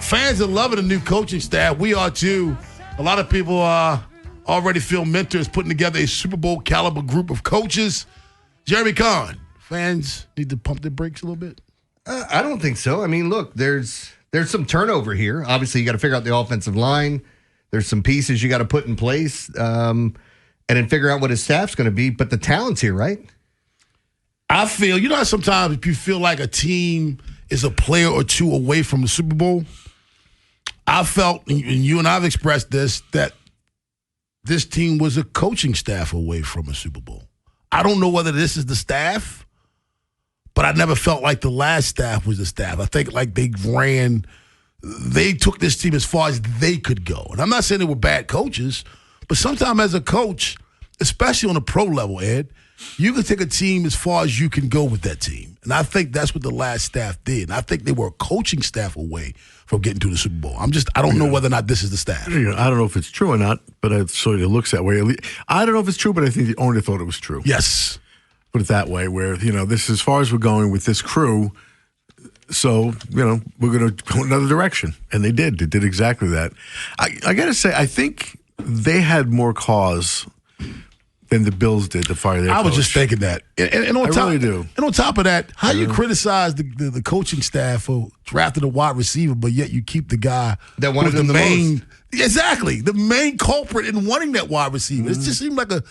Fans are loving the new coaching staff. We are too. A lot of people already feel Mentor is putting together a Super Bowl caliber group of coaches. Jeremy Kahn, fans need to pump their brakes a little bit? I don't think so. I mean, look, there's some turnover here. Obviously, you got to figure out the offensive line. There's some pieces you got to put in place and then figure out what his staff's going to be. But the talent's here, right? I feel, how sometimes if you feel like a team is a player or two away from the Super Bowl, I felt, and you and I have expressed this, that this team was a coaching staff away from a Super Bowl. I don't know whether this is the staff, but I never felt like the last staff was the staff. I think like they took this team as far as they could go. And I'm not saying they were bad coaches, but sometimes as a coach, especially on a pro level, Ed, you can take a team as far as you can go with that team. And I think that's what the last staff did. And I think they were a coaching staff away from getting to the Super Bowl. I don't know whether or not this is the staff. I don't know if it's true or not, but it sort of looks that way. I don't know if it's true, but I think the owner thought it was true. Yes. Put it that way, where, this is as far as we're going with this crew. So, we're going to go another direction. And they did. They did exactly that. I got to say, I think they had more cause than the Bills did to fire their coach. I was just thinking that. And on really do. And on top of that, how you criticize the coaching staff for drafting a wide receiver, but yet you keep the guy that wanted them the most. Exactly. The main culprit in wanting that wide receiver. It just seemed like a...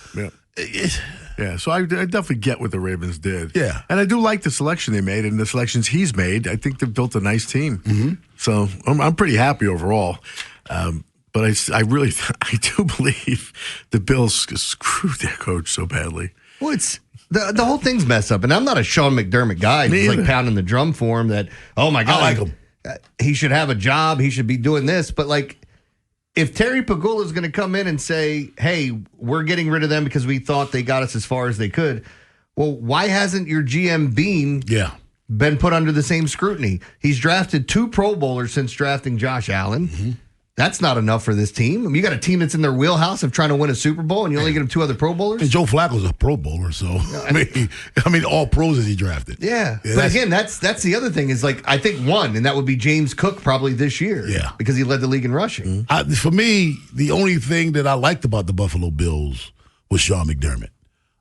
Yeah, so I definitely get what the Ravens did. Yeah. And I do like the selection they made and the selections he's made. I think they've built a nice team. Mm-hmm. So I'm pretty happy overall. But I do believe the Bills screwed their coach so badly. Well, it's the whole thing's messed up. And I'm not a Sean McDermott guy who's like pounding the drum for him that, oh my God, I like him. He should have a job. He should be doing this. But like, if Terry Pagula is going to come in and say, hey, we're getting rid of them because we thought they got us as far as they could, well, why hasn't your GM Bean been put under the same scrutiny? He's drafted 2 Pro Bowlers since drafting Josh Allen. Mm-hmm. That's not enough for this team. I mean, you got a team that's in their wheelhouse of trying to win a Super Bowl, and you only get them 2 other Pro Bowlers? And Joe Flacco's a Pro Bowler, so I mean, all pros that he drafted. Yeah, but again, that's the other thing is like I think one, and that would be James Cook probably this year. Yeah, because he led the league in rushing. For me, the only thing that I liked about the Buffalo Bills was Sean McDermott.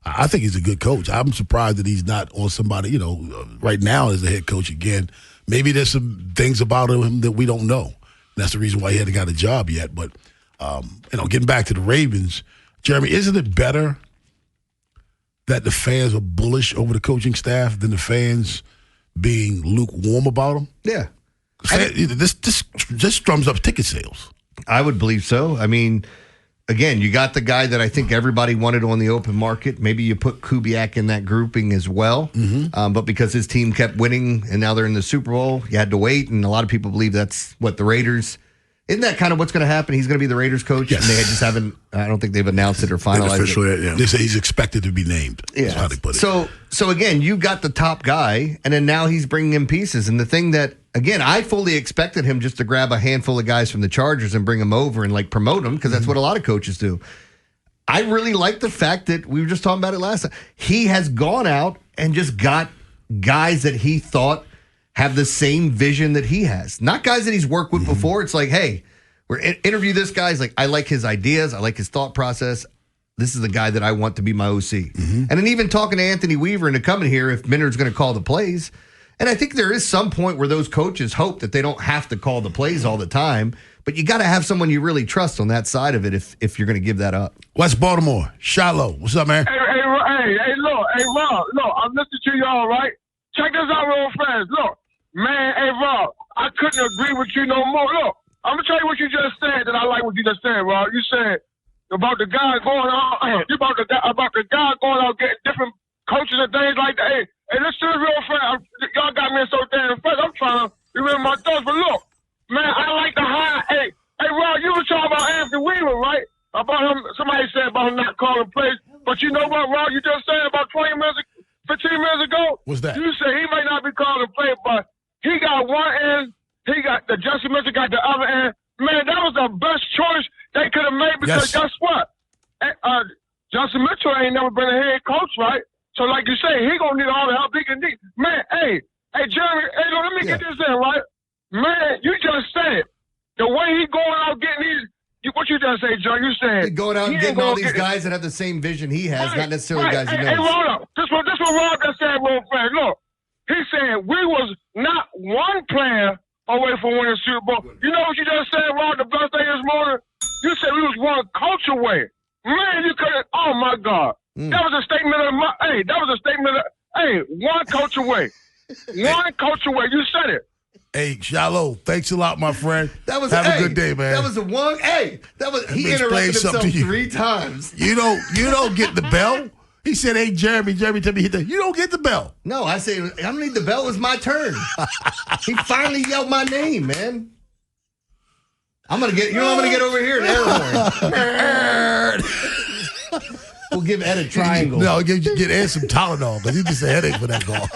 I think he's a good coach. I'm surprised that he's not on somebody, right now as a head coach again. Maybe there's some things about him that we don't know. That's the reason why he hasn't got a job yet. But, getting back to the Ravens, Jeremy, isn't it better that the fans are bullish over the coaching staff than the fans being lukewarm about them? Yeah. This just drums up ticket sales. I would believe so. I mean, again, you got the guy that I think everybody wanted on the open market. Maybe you put Kubiak in that grouping as well. Mm-hmm. But because his team kept winning and now they're in the Super Bowl, you had to wait. And a lot of people believe that's what the Raiders. Isn't that kind of what's going to happen? He's going to be the Raiders coach. Yes. And they just haven't, I don't think they've announced it or finalized it. Yeah. They say he's expected to be named. Yeah. That's how they put it. So again, you got the top guy, and then now he's bringing in pieces. And the thing that, again, I fully expected him just to grab a handful of guys from the Chargers and bring them over and like promote them because that's what a lot of coaches do. I really like the fact that we were just talking about it last time. He has gone out and just got guys that he thought have the same vision that he has. Not guys that he's worked with before. It's like, hey, we're interview this guy. He's like, I like his ideas. I like his thought process. This is the guy that I want to be my OC. And then even talking to Anthony Weaver into coming here if Minard's going to call the plays. And I think there is some point where those coaches hope that they don't have to call the plays all the time. But you got to have someone you really trust on that side of it if you're going to give that up. West Baltimore, Shiloh. What's up, man? Hey, look, Rob, I'm listening to y'all, right? Check this out real fast. Look, man, hey, Rob, I couldn't agree with you no more. Look, I'm going to tell you what you just said that I like what you just said, Rob. You said about the guy going out, about the guy going out getting different coaches and things like that. Hey, this is real fast. Y'all got me so damn fast. I'm trying to remember my thoughts, but look, man, I like the high. Hey, Rob, you were talking about Anthony Weaver, right? About him, somebody said about him not calling plays. But you know what, Rob, you just said about 15 minutes ago? What's that? You said he may not be calling play, but he got one end, he got the Justin Mitchell got the other end. Man, that was the best choice they could have made because guess what? Justin Mitchell ain't never been a head coach, right? So like you say, he gonna need all the help he can need. Man, hey, Jeremy, let me get this in, right? Man, you just said it. just say, John? You saying going out and getting all these guys that have the same vision he has, not necessarily guys he knows. Hey, hold up. This what Rob just said real fast. Look, he's saying we was not one player away from winning the Super Bowl. You know what you just said, Rob, the best thing this morning? You said we was one coach away. Man, you couldn't. Oh, my God. That was a statement of one coach away. One coach away. You said it. Hey, Shallow, thanks a lot, my friend. Have a good day, man. That was the one. Hey, he interrupted himself 3 times. You don't get the bell. He said, "Hey, Jeremy, tell me hit that." You don't get the bell. No, I say I don't need the bell. It was my turn. He finally yelled my name, man. I'm gonna get over here an air horn. We'll give Ed a triangle. No, get Ed some Tylenol because he just a headache for that call.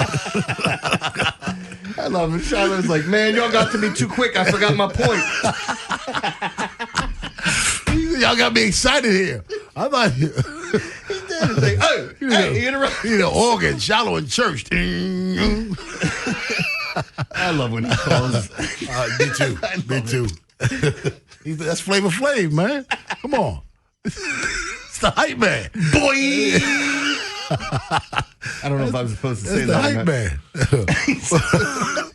I love it. Shiloh's like, man, y'all got to me too quick. I forgot my point. Y'all got me excited here. I'm not here. He did. He's like, he interrupted. You know, organ, Shallow in church. I love when he calls. Me too. That's Flavor Flav, man. Come on. It's the hype man. Boy. I don't know if I was supposed to say that. It's the hype man.